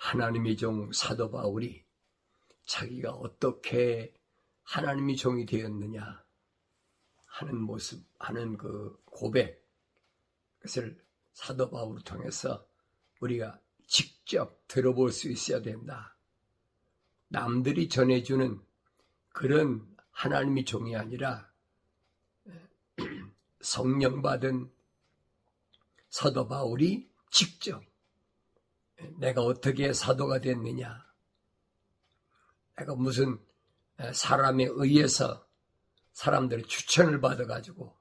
하나님의 종 사도 바울이 자기가 어떻게 하나님의 종이 되었느냐 하는 모습, 하는 그 고백, 그것을 사도 바울을 통해서 우리가 직접 들어볼 수 있어야 된다. 남들이 전해주는 그런 하나님의 종이 아니라 성령 받은 사도 바울이 직접 내가 어떻게 사도가 됐느냐, 내가 무슨 사람에 의해서 사람들의 추천을 받아가지고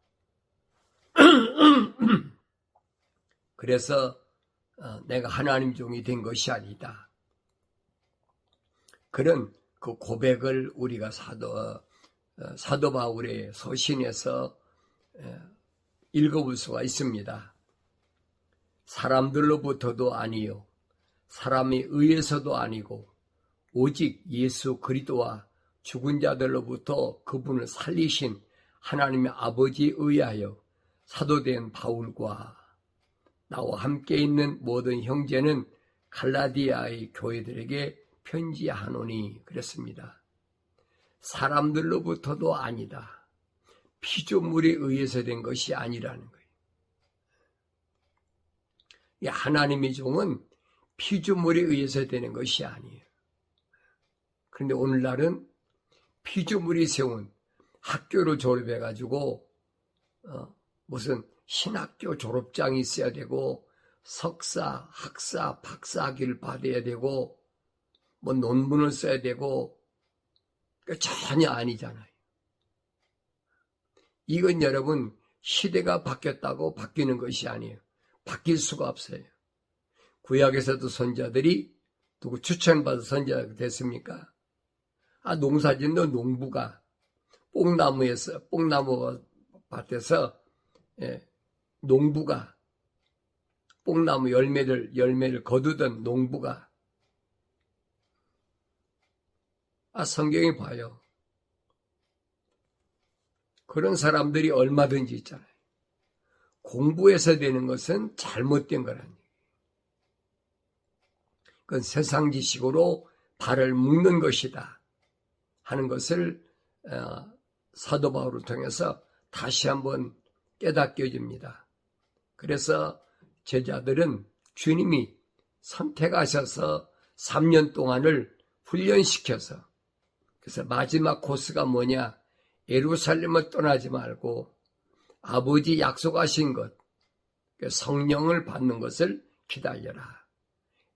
그래서 내가 하나님 종이 된 것이 아니다. 그런 그 고백을 우리가 사도 바울의 서신에서 읽어볼 수가 있습니다. 사람들로부터도 아니요, 사람에 의해서도 아니고 오직 예수 그리스도와 죽은 자들로부터 그분을 살리신 하나님의 아버지에 의하여 사도된 바울과 나와 함께 있는 모든 형제는 갈라디아의 교회들에게 편지하노니 그랬습니다. 사람들로부터도 아니다. 피조물에 의해서 된 것이 아니라는 거예요. 하나님의 종은 피조물에 의해서 되는 것이 아니에요. 그런데 오늘날은 피조물이 세운 학교를 졸업해가지고 무슨 신학교 졸업장이 있어야 되고 석사, 학사, 박사학위를 받아야 되고 뭐 논문을 써야 되고 전혀 아니잖아요. 이건 여러분 시대가 바뀌었다고 바뀌는 것이 아니에요. 바뀔 수가 없어요. 구약에서도 선자들이 누구 추천받아 선자가 됐습니까? 농사짓는 농부가 뽕나무 밭에서 농부가 뽕나무 열매를 거두던 농부가 성경에 봐요. 그런 사람들이 얼마든지 있잖아요. 공부해서 되는 것은 잘못된 거라는 얘기예요. 그건 세상 지식으로 발을 묶는 것이다 하는 것을 사도 바울을 통해서 다시 한번 깨닫게 해줍니다. 그래서 제자들은 주님이 선택하셔서 3년 동안을 훈련시켜서, 그래서 마지막 코스가 뭐냐, 예루살렘을 떠나지 말고 아버지 약속하신 것, 성령을 받는 것을 기다려라.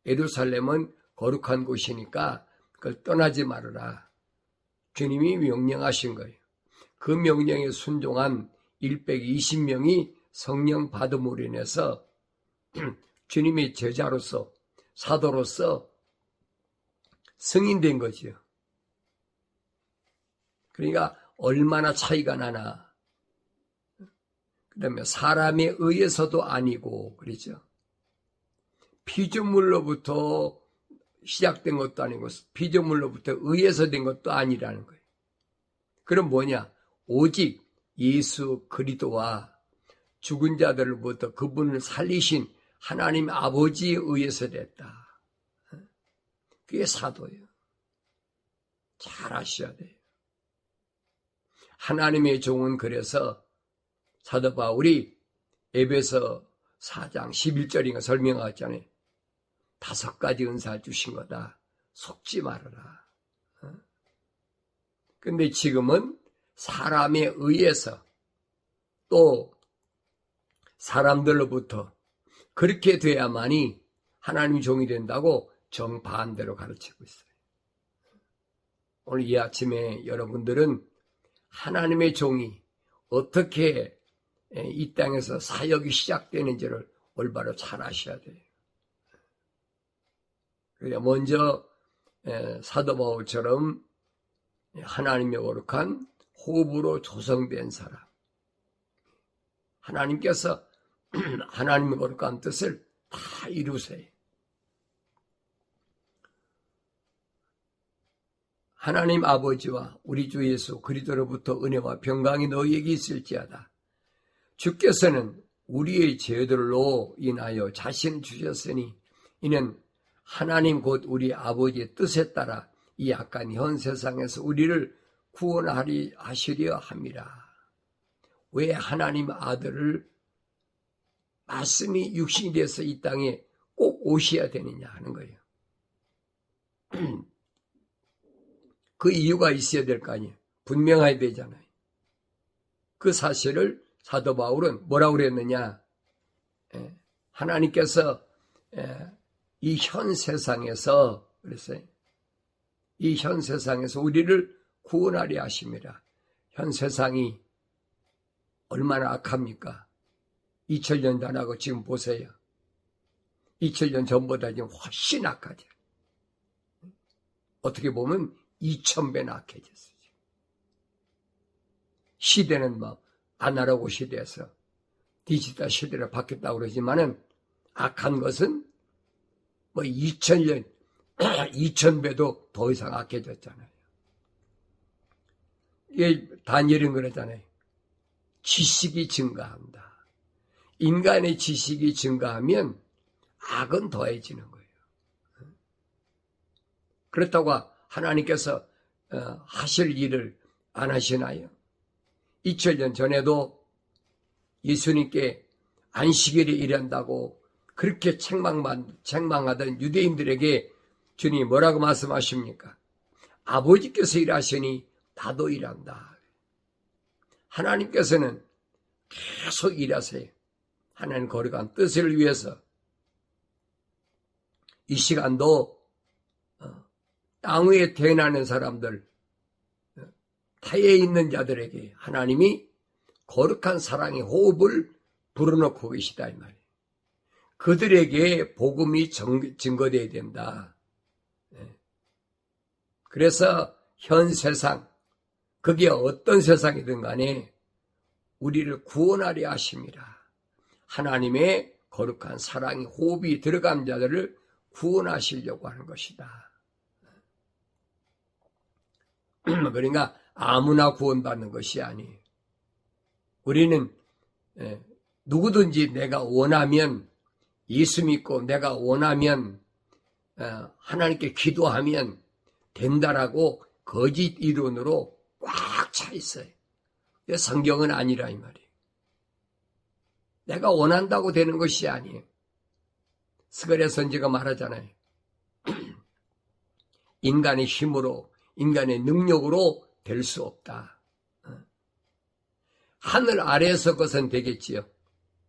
예루살렘은 거룩한 곳이니까 그걸 떠나지 말아라. 주님이 명령하신 거예요. 그 명령에 순종한 120명이 성령 받음으로 인해서 주님의 제자로서, 사도로서 승인된 거지요. 그러니까 얼마나 차이가 나나. 그다음에 사람에 의해서도 아니고 그러죠. 피조물로부터 시작된 것도 아니고 피조물로부터 의해서 된 것도 아니라는 거예요. 그럼 뭐냐? 오직 예수 그리스도와 죽은 자들로부터 그분을 살리신 하나님 아버지에 의해서 됐다. 그게 사도예요. 잘 아셔야 돼요. 하나님의 종은 그래서 사도 바울이 에베소 4장 11절인가 설명하잖아요. 5가지 은사를 주신 거다. 속지 말아라. 근데 지금은 사람에 의해서 또 사람들로부터 그렇게 돼야만이 하나님 종이 된다고 정반대로 가르치고 있어요. 오늘 이 아침에 여러분들은 하나님의 종이 어떻게 이 땅에서 사역이 시작되는지를 올바로 잘 아셔야 돼요. 그러니까 먼저 사도 바울처럼 하나님의 거룩한 호흡으로 조성된 사람, 하나님께서 하나님의 거룩한 뜻을 다 이루세요. 하나님 아버지와 우리 주 예수 그리스도로부터 은혜와 평강이 너희에게 있을지어다. 주께서는 우리의 죄들로 인하여 자신을 주셨으니 이는 하나님 곧 우리 아버지의 뜻에 따라 이 약한 현 세상에서 우리를 구원하리 하시려 함이라. 왜 하나님 아들을 말씀이 육신이 돼서 이 땅에 꼭 오셔야 되느냐 하는 거예요. 그 이유가 있어야 될 거 아니에요. 분명해야 되잖아요. 그 사실을 사도 바울은 뭐라고 그랬느냐. 하나님께서 이 현 세상에서 그랬어요. 이 현 세상에서 우리를 구원하려 하심이라. 현 세상이 얼마나 악합니까? 2000년 안 하고 지금 보세요. 2000년 전보다 지금 훨씬 악하죠. 어떻게 보면 2000배나 악해졌어요. 시대는 뭐 아날로그 시대에서 디지털 시대로 바뀌었다고 그러지만은 악한 것은 뭐 2000년, 2000배도 더 이상 악해졌잖아요. 이게 다니엘은 그러잖아요. 지식이 증가한다. 인간의 지식이 증가하면 악은 더해지는 거예요. 그렇다고 하나님께서 하실 일을 안 하시나요? 2000년 전에도 예수님께 안식일에 일한다고 그렇게 책망하던 유대인들에게 주님이 뭐라고 말씀하십니까? 아버지께서 일하시니 나도 일한다. 하나님께서는 계속 일하세요. 하나님 거룩한 뜻을 위해서 이 시간도 땅 위에 태어나는 사람들, 타에 있는 자들에게 하나님이 거룩한 사랑의 호흡을 불어넣고 계시다 이 말이에요. 그들에게 복음이 증거되어야 된다. 그래서 현 세상, 그게 어떤 세상이든 간에 우리를 구원하려 하심이라. 하나님의 거룩한 사랑의 호흡이 들어간 자들을 구원하시려고 하는 것이다. 그러니까 아무나 구원받는 것이 아니에요. 우리는 누구든지 내가 원하면, 예수 믿고 내가 원하면, 하나님께 기도하면 된다라고 거짓 이론으로 꽉 차 있어요. 성경은 아니라 이 말이에요. 내가 원한다고 되는 것이 아니에요. 스가랴 선지가 말하잖아요. 인간의 힘으로, 인간의 능력으로 될 수 없다. 하늘 아래에서 것은 되겠지요.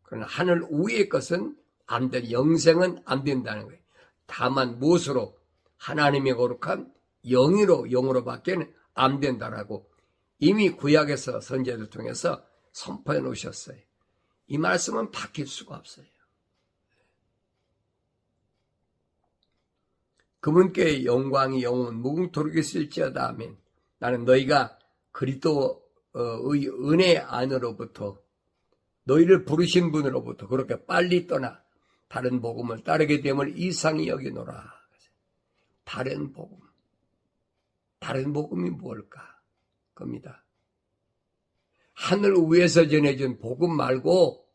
그러나 하늘 위의 것은 안 돼. 영생은 안 된다는 거예요. 다만 무엇으로? 하나님의 거룩한 영으로밖에는 안 된다라고 이미 구약에서 선지자들 통해서 선포해 놓으셨어요. 이 말씀은 바뀔 수가 없어요. 그분께 영광이 영원 무궁토록 있을지어다 하면 나는 너희가 그리스도의 은혜 안으로부터 너희를 부르신 분으로부터 그렇게 빨리 떠나 다른 복음을 따르게 됨을 이상히 여기노라. 다른 복음이 뭘까? 겁니다. 하늘 위에서 전해준 복음 말고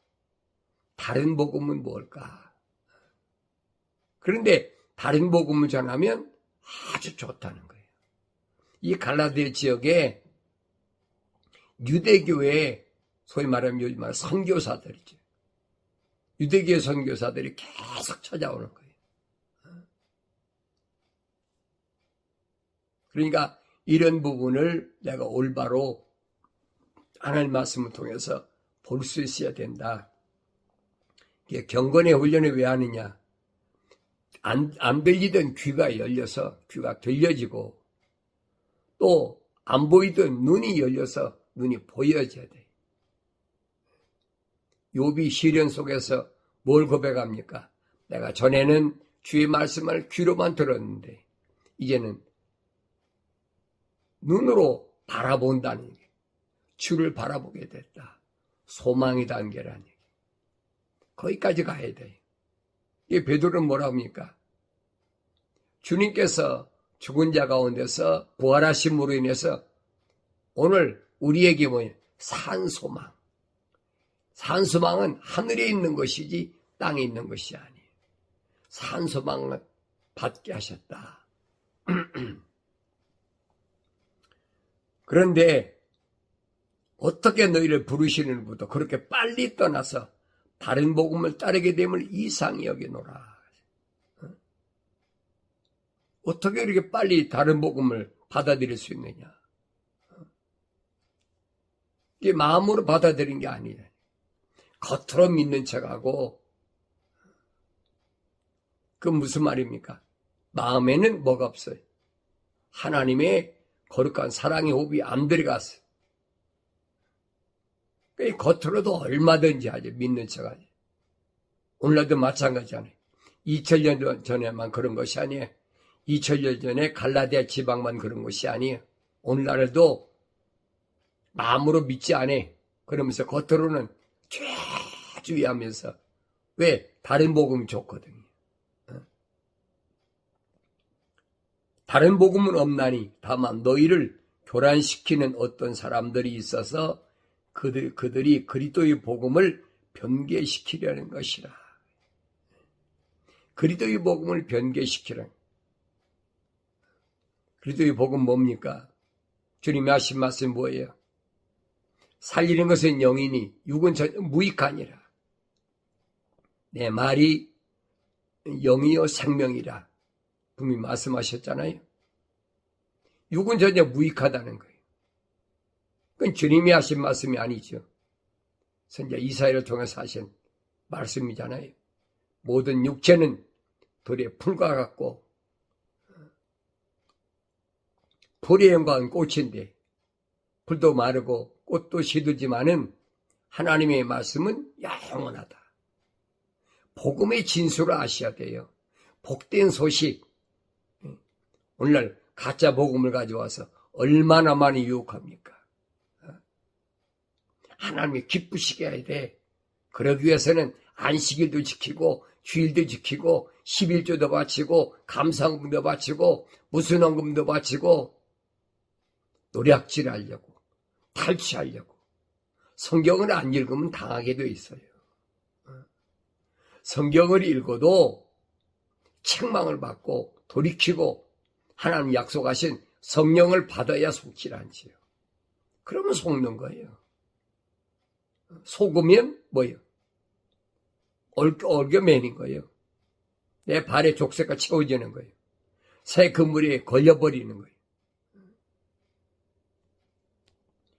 다른 복음은 뭘까? 그런데 다른 복음을 전하면 아주 좋다는 거예요. 이 갈라디아 지역에 유대교회 소위 말하면 요즘 선교사들이죠. 유대교회 선교사들이 계속 찾아오는 거예요. 그러니까 이런 부분을 내가 올바로 하나님 말씀을 통해서 볼 수 있어야 된다. 경건의 훈련을 왜 하느냐? 안 들리던 귀가 열려서 귀가 들려지고 또 안 보이던 눈이 열려서 눈이 보여져야 돼. 욥이 시련 속에서 뭘 고백합니까? 내가 전에는 주의 말씀을 귀로만 들었는데 이제는 눈으로 바라본다는 얘기. 주를 바라보게 됐다. 소망이 단계라는 얘기. 거기까지 가야 돼. 이 베드로는 뭐라 합니까? 주님께서 죽은 자 가운데서 부활하심으로 인해서 오늘 우리에게 뭐냐? 산소망. 산소망은 하늘에 있는 것이지 땅에 있는 것이 아니에요. 산소망은 받게 하셨다. 그런데 어떻게 너희를 부르시는부터 그렇게 빨리 떠나서 다른 복음을 따르게 됨을 이상히 여기노라. 어떻게 이렇게 빨리 다른 복음을 받아들일 수 있느냐. 이게 마음으로 받아들인 게 아니에요. 겉으로 믿는 척하고. 그 무슨 말입니까? 마음에는 뭐가 없어요. 하나님의 거룩한 사랑의 호흡이 안 들어갔어요. 겉으로도 얼마든지 하죠. 믿는 척하죠. 오늘날도 마찬가지잖아요. 2000년 전에만 그런 것이 아니에요. 2000년 전에 갈라디아 지방만 그런 것이 아니에요. 오늘날도 마음으로 믿지 않아. 그러면서 겉으로는 죄주의하면서. 왜? 다른 복음이 좋거든요. 다른 복음은 없나니 다만 너희를 교란시키는 어떤 사람들이 있어서 그들이 그리스도의 복음을 변개시키려는 것이라. 그리스도의 복음을 변개시키려는. 그리스도의 복음 뭡니까? 주님이 하신 말씀 뭐예요? 살리는 것은 영이니 육은 전혀 무익하니라. 내 말이 영이요 생명이라. 분명히 말씀하셨잖아요. 육은 전혀 무익하다는 거예요. 그건 주님이 하신 말씀이 아니죠. 선자 이사야를 통해서 하신 말씀이잖아요. 모든 육체는 돌의 풀과 같고 풀의 영광은 꽃인데 풀도 마르고 꽃도 시들지만은 하나님의 말씀은 영원하다. 복음의 진수를 아셔야 돼요. 복된 소식. 오늘날 가짜 복음을 가져와서 얼마나 많이 유혹합니까? 하나님이 기쁘시게 해야 돼. 그러기 위해서는 안식일도 지키고 주일도 지키고 11조도 바치고 감사헌금도 바치고 무슨 헌금도 바치고 노략질하려고 탈취하려고 성경을 안 읽으면 당하게 돼 있어요. 성경을 읽어도 책망을 받고 돌이키고 하나님 약속하신 성령을 받아야 속질 않지요. 그러면 속는 거예요. 속으면 뭐예요? 얼겨매는 거예요. 내 발에 족쇄가 채워지는 거예요. 새 그물에 걸려버리는 거예요.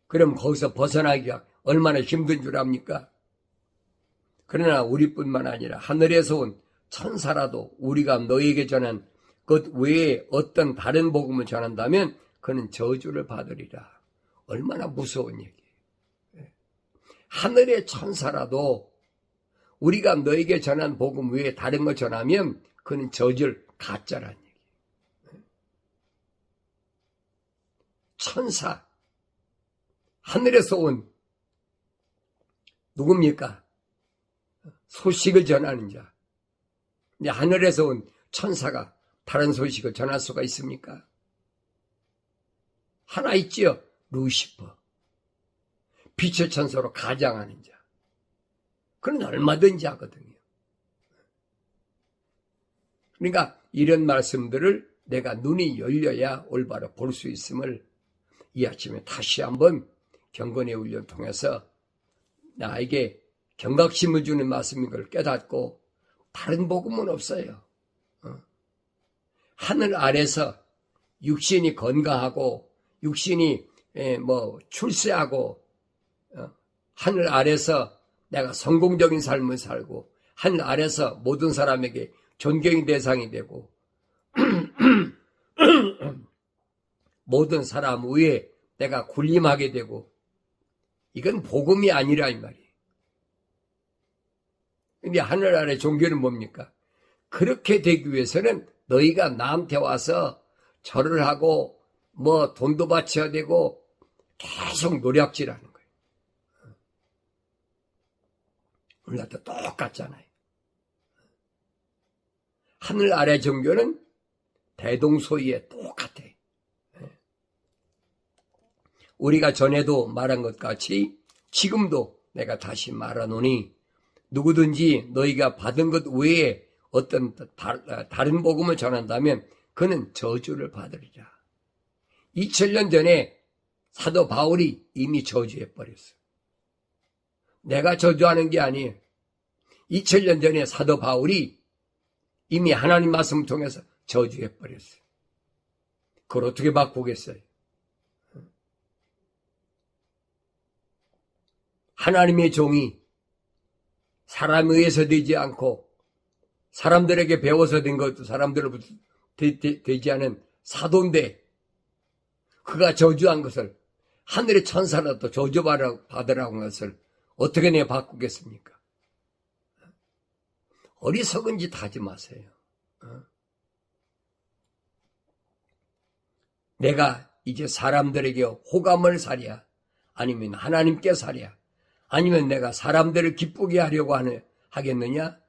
그럼 거기서 벗어나기가 얼마나 힘든 줄 압니까? 그러나 우리뿐만 아니라 하늘에서 온 천사라도 우리가 너에게 전한 것 외에 어떤 다른 복음을 전한다면 그는 저주를 받으리라. 얼마나 무서운 얘기예요. 하늘의 천사라도 우리가 너에게 전한 복음 외에 다른 걸 전하면 그는 저주를 가짜란 얘기예요. 천사, 하늘에서 온 누굽니까? 소식을 전하는 자. 근데 하늘에서 온 천사가 다른 소식을 전할 수가 있습니까? 하나 있지요. 루시퍼. 빛의 천사로 가장하는 자. 그는 얼마든지 하거든요. 그러니까 이런 말씀들을 내가 눈이 열려야 올바로 볼 수 있음을 이 아침에 다시 한번 경건의 훈련을 통해서 나에게 경각심을 주는 말씀인 걸 깨닫고 다른 복음은 없어요. 하늘 아래서 육신이 건강하고 육신이 출세하고 하늘 아래서 내가 성공적인 삶을 살고 하늘 아래서 모든 사람에게 존경의 대상이 되고 모든 사람 위에 내가 군림하게 되고 이건 복음이 아니라 이 말이에요. 근데 하늘 아래 종교는 뭡니까? 그렇게 되기 위해서는 너희가 나한테 와서 절을 하고 돈도 바쳐야 되고 계속 노략질하는 거예요. 우리나라도 똑같잖아요. 하늘 아래 종교는 대동소이에 똑같아. 우리가 전에도 말한 것 같이 지금도 내가 다시 말하노니 누구든지 너희가 받은 것 외에 어떤 다른 복음을 전한다면 그는 저주를 받으리라. 2000년 전에 사도 바울이 이미 저주해버렸어. 내가 저주하는 게 아니에요. 2000년 전에 사도 바울이 이미 하나님 말씀을 통해서 저주해버렸어요. 그걸 어떻게 바꾸겠어요? 하나님의 종이 사람에 의해서 되지 않고 사람들에게 배워서 된 것도 사람들로부터 되지 않은 사도인데 그가 저주한 것을 하늘의 천사라도 저주받으라고 한 것을 어떻게 내가 바꾸겠습니까? 어리석은 짓 하지 마세요. 내가 이제 사람들에게 호감을 사랴 아니면 하나님께 사랴 아니면 내가 사람들을 기쁘게 하려고 하겠느냐?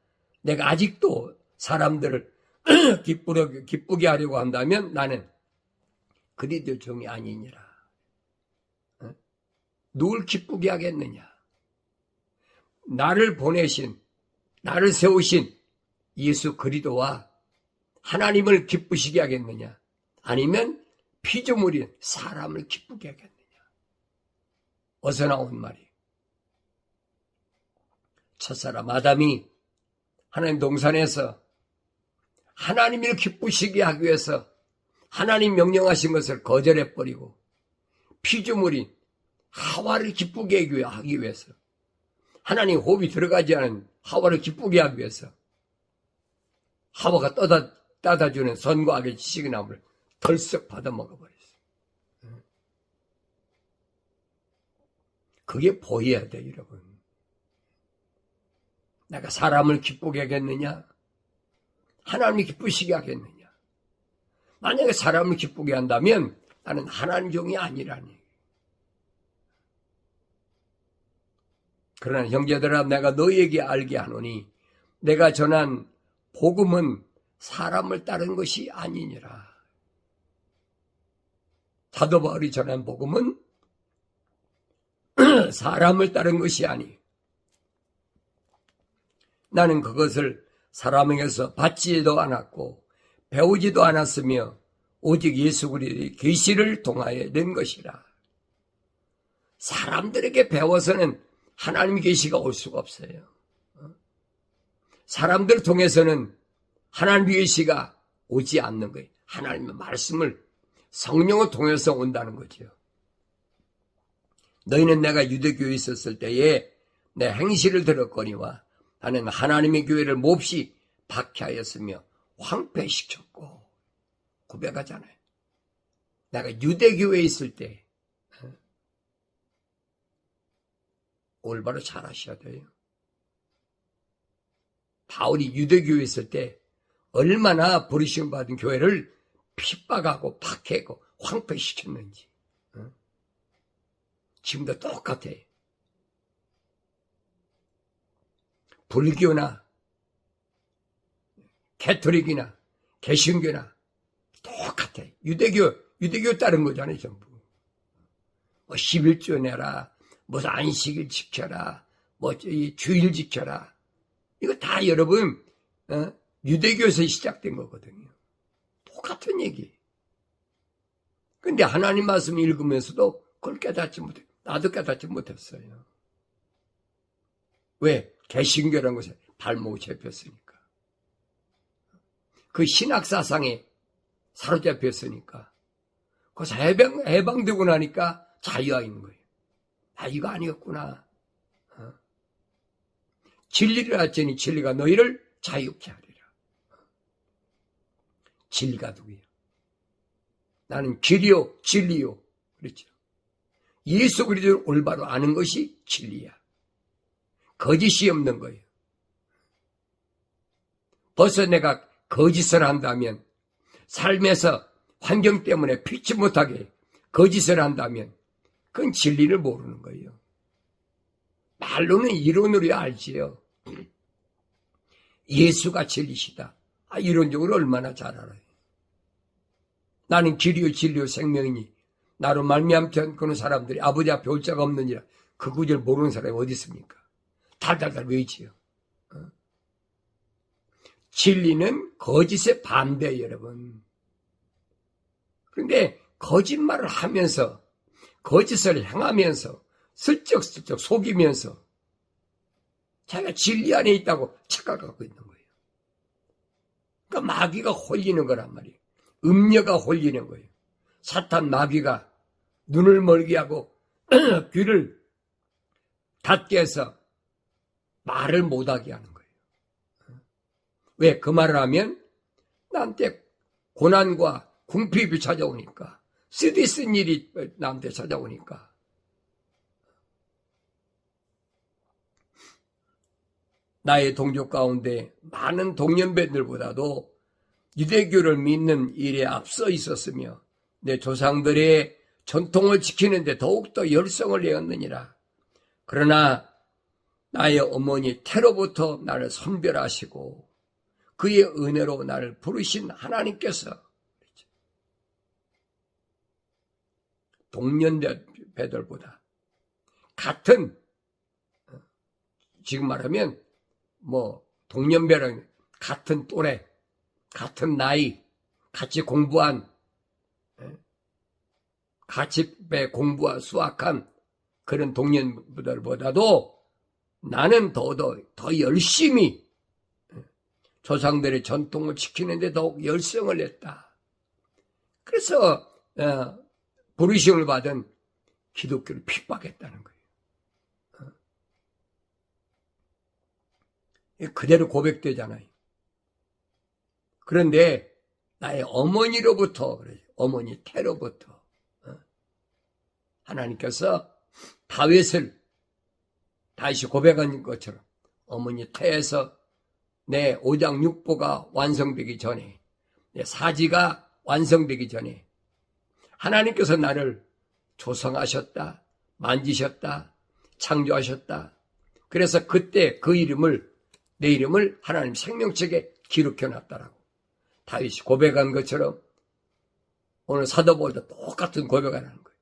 내가 아직도 사람들을 기쁘게 하려고 한다면 나는 그리스도 종이 아니니라. 누굴 기쁘게 하겠느냐? 나를 보내신, 나를 세우신 예수 그리스도와 하나님을 기쁘시게 하겠느냐? 아니면 피조물인 사람을 기쁘게 하겠느냐? 어디서 나온 말이에요? 첫사람 아담이 하나님 동산에서 하나님을 기쁘시게 하기 위해서 하나님 명령하신 것을 거절해버리고 피조물인 하와를 기쁘게 하기 위해서 하나님 호흡이 들어가지 않은 하와를 기쁘게 하기 위해서 하와가 따다주는 선과 악의 지식의 나무를 덜썩 받아 먹어버렸어요. 그게 보여야 돼요, 여러분. 내가 사람을 기쁘게 하겠느냐? 하나님이 기쁘시게 하겠느냐? 만약에 사람을 기쁘게 한다면 나는 하나님 종이 아니라니. 그러나 형제들아 내가 너희에게 알게 하노니 내가 전한 복음은 사람을 따른 것이 아니니라. 사도 바울이 전한 복음은 사람을 따른 것이 아니. 나는 그것을 사람에게서 받지도 않았고 배우지도 않았으며 오직 예수 그리스도의 계시를 통하여 낸 것이라. 사람들에게 배워서는 하나님의 계시가 올 수가 없어요. 사람들을 통해서는 하나님의 계시가 오지 않는 거예요. 하나님의 말씀을 성령을 통해서 온다는 거죠. 너희는 내가 유대교회에 있었을 때에 내 행실을 들었거니와 나는 하나님의 교회를 몹시 박해하였으며 황폐시켰고 고백하잖아요. 내가 유대교회에 있을 때 올바로 잘 하셔야 돼요. 바울이 유대교회에 있을 때 얼마나 부르심 받은 교회를 핍박하고 박해하고 황폐시켰는지 지금도 똑같아요. 불교나 캐톨릭이나 개신교나 똑같아. 유대교 따른 거잖아요, 전부. 뭐 11조 내라, 뭐 안식일 지켜라, 뭐 주일 지켜라. 이거 다 여러분 유대교에서 시작된 거거든요. 똑같은 얘기. 근데 하나님 말씀 읽으면서도 그걸 깨닫지 못해. 나도 깨닫지 못했어요. 왜? 개신교라는 것에 발목이 잡혔으니까. 그 신학사상에 사로잡혔으니까. 그래서 해방되고 나니까 자유가 있는 거예요. 아, 이거 아니었구나. 진리를 알지니 진리가 너희를 자유케 하리라. 진리가 누구예요? 나는 길이요, 진리요. 그렇죠. 예수 그리스도를 올바로 아는 것이 진리야. 거짓이 없는 거예요. 벌써 내가 거짓을 한다면, 삶에서 환경 때문에 피치 못하게 거짓을 한다면 그건 진리를 모르는 거예요. 말로는 이론으로 알지요. 예수가 진리시다. 이론적으로 얼마나 잘 알아요. 나는 길이요 진리요 생명이니 나로 말미암지 그는 사람들이 아버지 앞에 올 자가 없느니라. 그 구절 모르는 사람이 어디 있습니까? 달달달 외치요. 진리는 거짓에 반대예요, 여러분. 그런데 거짓말을 하면서, 거짓을 행하면서, 슬쩍슬쩍 속이면서 자기가 진리 안에 있다고 착각하고 있는 거예요. 그러니까 마귀가 홀리는 거란 말이에요. 음녀가 홀리는 거예요. 사탄 마귀가 눈을 멀게 하고 귀를 닫게 해서 말을 못하게 하는 거예요. 왜? 그 말을 하면 나한테 고난과 궁핍이 찾아오니까, 쓰디쓴 일이 나한테 찾아오니까. 나의 동족 가운데 많은 동년배들보다도 유대교를 믿는 일에 앞서 있었으며 내 조상들의 전통을 지키는데 더욱더 열성을 내었느니라. 그러나 나의 어머니 테로부터 나를 선별하시고 그의 은혜로 나를 부르신 하나님께서 동년배들보다 같은, 지금 말하면 동년배랑 같은 또래, 같은 나이, 같이 공부한, 같이 공부와 수학한 그런 동년배들보다도 나는 더 열심히 조상들의 전통을 지키는데 더욱 열성을 냈다. 그래서 부르심을 받은 기독교를 핍박했다는 거예요. 그대로 고백되잖아요. 그런데 나의 어머니로부터, 어머니 태로부터 하나님께서 다윗이 고백한 것처럼 어머니 태에서 내 5장 6보가 완성되기 전에, 내 사지가 완성되기 전에 하나님께서 나를 조성하셨다, 만지셨다, 창조하셨다. 그래서 그때 내 이름을 하나님 생명책에 기록해놨다라고 다윗이 고백한 것처럼 오늘 사도 바울도 똑같은 고백을 하는 거예요.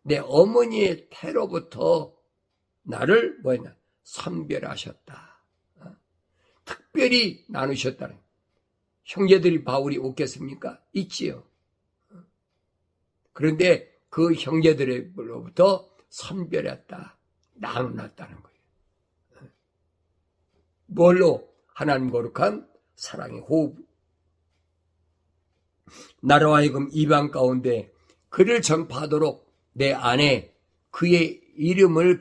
내 어머니의 태로부터 나를 선별하셨다. 특별히 나누셨다는. 형제들이 바울이 웃겠습니까? 있지요. 그런데 그 형제들로부터 선별했다, 나눠놨다는 거예요. 뭘로? 하나님 거룩한 사랑의 호흡. 나로 하여금 이방 가운데 그를 전파하도록 내 안에 그의 이름을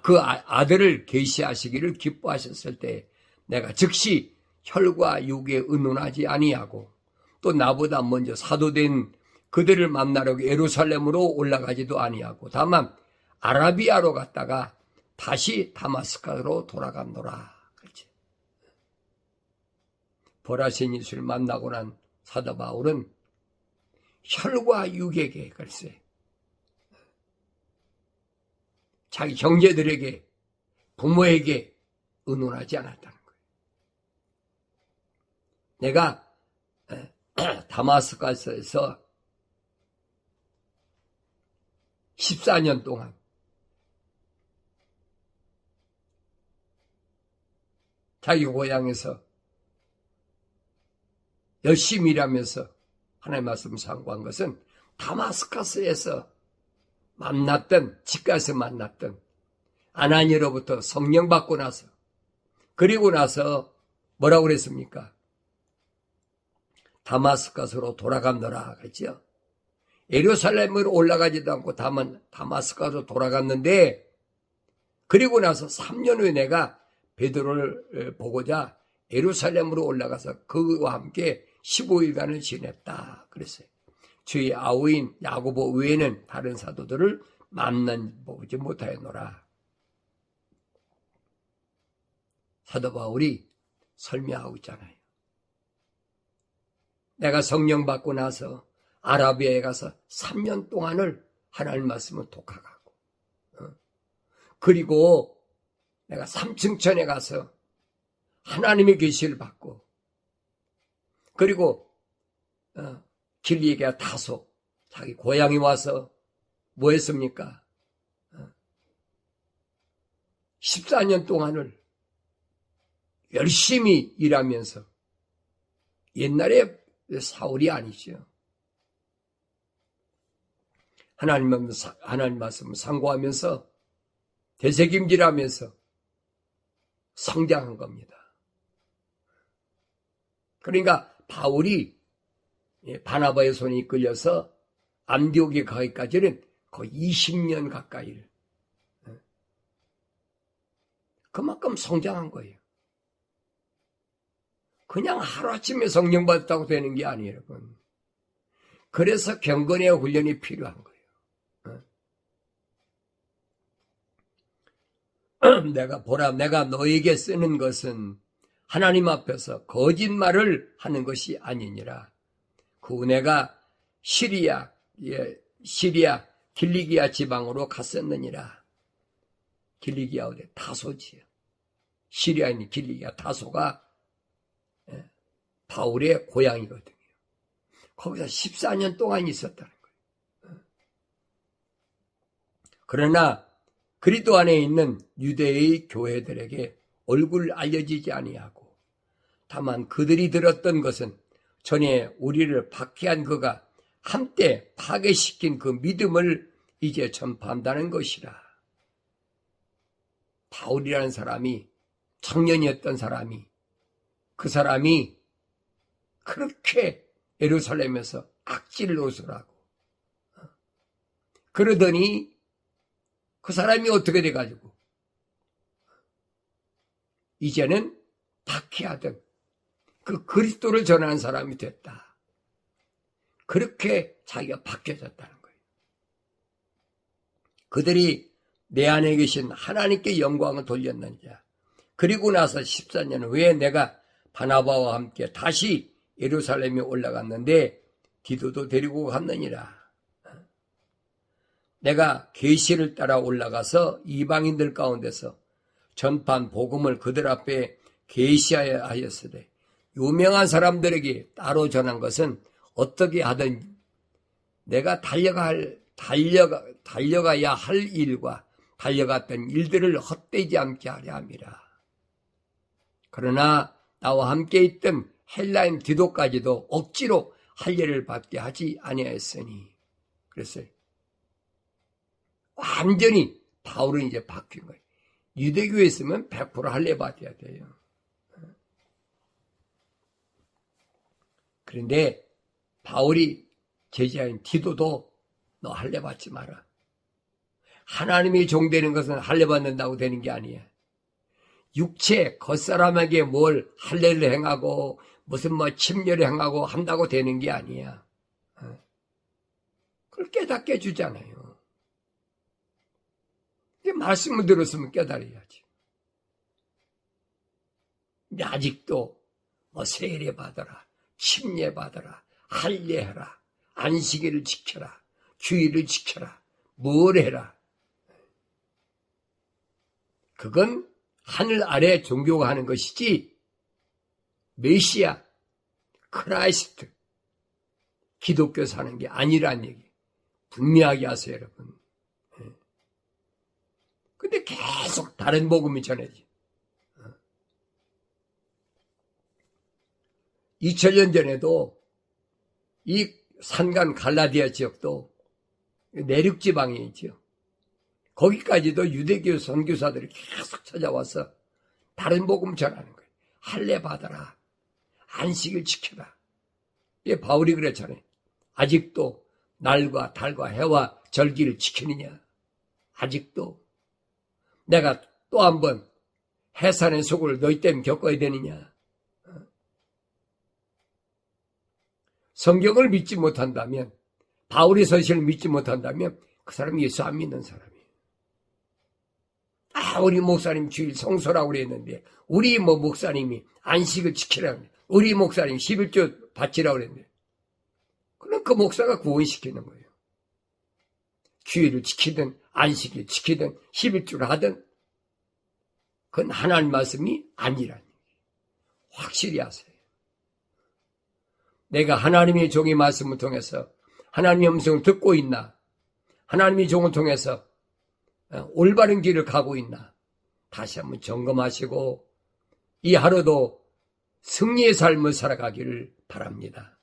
그 아들을 계시하시기를 기뻐하셨을 때 내가 즉시 혈과 육에 의논하지 아니하고 또 나보다 먼저 사도된 그들을 만나려고 예루살렘으로 올라가지도 아니하고 다만 아라비아로 갔다가 다시 다마스카로 돌아갔노라. 그렇지. 벌하신 예수를 만나고 난 사도 바울은 혈과 육에게 글쎄 자기 형제들에게 부모에게 의논하지 않았다는 거예요. 내가 다마스카스에서 14년 동안 자기 고향에서 열심히 일하면서 하나님의 말씀을 상고한 것은 다마스카스에서 집가에서 만났던 아나니로부터 성령 받고 나서, 그리고 나서 뭐라고 그랬습니까? 다마스카스로 돌아갔노라 그랬죠. 예루살렘으로 올라가지도 않고 다만 다마스카스로 돌아갔는데, 그리고 나서 3년 후에 내가 베드로를 보고자 예루살렘으로 올라가서 그와 함께 15일간을 지냈다 그랬어요. 주의 아우인 야고보 외에는 다른 사도들을 만나보지 못하였노라. 사도 바울이 설명하고 있잖아요. 내가 성령 받고 나서 아라비아에 가서 3년 동안을 하나님 말씀을 독학하고, 그리고 내가 3층천에 가서 하나님의 계시를 받고, 그리고 길리에게 다소 자기 고향에 와서 뭐 했습니까? 14년 동안을 열심히 일하면서, 옛날에 사울이 아니죠. 하나님 말씀을 상고하면서 되새김질하면서 성장한 겁니다. 그러니까 바울이 바나바의 손에 이끌려서 안디옥에 가기까지는 거의 20년 가까이를 그만큼 성장한 거예요. 그냥 하루아침에 성령 받았다고 되는 게 아니에요, 여러분. 그래서 경건의 훈련이 필요한 거예요. 내가 너에게 쓰는 것은 하나님 앞에서 거짓말을 하는 것이 아니니라. 그 은혜가 시리아, 길리기아 지방으로 갔었느니라. 길리기아 어디 다소지요. 시리아인 길리기아 다소가 바울의 고향이거든요. 거기서 14년 동안 있었다는 거예요. 그러나 그리스도 안에 있는 유대의 교회들에게 얼굴 알려지지 아니하고, 다만 그들이 들었던 것은 전에 우리를 박해한 그가 한때 파괴시킨 그 믿음을 이제 전파한다는 것이라. 바울이라는 사람이, 청년이었던 사람이, 그 사람이 그렇게 예루살렘에서 악질 노릇을 하고, 그러더니 그 사람이 어떻게 돼가지고 이제는 박해하던 그 그리스도를 전하는 사람이 됐다. 그렇게 자기가 바뀌어졌다는 거예요. 그들이 내 안에 계신 하나님께 영광을 돌렸느니라. 그리고 나서 14년 후에 내가 바나바와 함께 다시 예루살렘에 올라갔는데 디도도 데리고 갔느니라. 내가 계시를 따라 올라가서 이방인들 가운데서 전판 복음을 그들 앞에 계시하여 하였으되, 유명한 사람들에게 따로 전한 것은 어떻게 하든 내가 달려가야 할 일과 달려갔던 일들을 헛되지 않게 하려 함이라. 그러나 나와 함께 있던 헬라인 디도까지도 억지로 할례를 받게 하지 아니하였으니. 그랬어요. 완전히 바울은 이제 바뀐 거예요. 유대교에 있으면 100% 할례 받아야 돼요. 그런데 바울이 제자인 디도도 너 할례 받지 마라. 하나님이 종되는 것은 할례 받는다고 되는 게 아니야. 육체 겉사람에게 뭘 할례를 행하고 무슨 침례를 행하고 한다고 되는 게 아니야. 그걸 깨닫게 해주잖아요. 말씀을 들었으면 깨달아야지. 근데 아직도 세례 받아라, 침례 받아라, 할례해라, 안식일을 지켜라, 주일을 지켜라, 뭘 해라. 그건 하늘 아래 종교가 하는 것이지 메시아, 크라이스트, 기독교 사는 게 아니란 얘기 분명하게 하세요, 여러분. 근데 계속 다른 복음이 전해지. 2000년 전에도 이 산간 갈라디아 지역도 내륙 지방에 있죠. 거기까지도 유대교 선교사들이 계속 찾아와서 다른 복음 전하는 거예요. 할례 받아라. 안식일 지켜라. 이 바울이 그랬잖아요. 아직도 날과 달과 해와 절기를 지키느냐. 아직도 내가 또 한 번 해산의 속을 너희 때문에 겪어야 되느냐. 성경을 믿지 못한다면, 바울의 서신을 믿지 못한다면 그 사람이 예수 안 믿는 사람이에요. 우리 목사님 주일 성소라고 그랬는데, 우리 목사님이 안식을 지키라고 그랬는데, 우리 목사님 11조 바치라고 그랬는데, 그럼 그 목사가 구원시키는 거예요. 주일을 지키든 안식일 지키든 11주를 하든 그건 하나님 말씀이 아니라는 얘기예요. 확실히 하세요. 내가 하나님의 종의 말씀을 통해서 하나님의 음성을 듣고 있나? 하나님의 종을 통해서 올바른 길을 가고 있나? 다시 한번 점검하시고 이 하루도 승리의 삶을 살아가기를 바랍니다.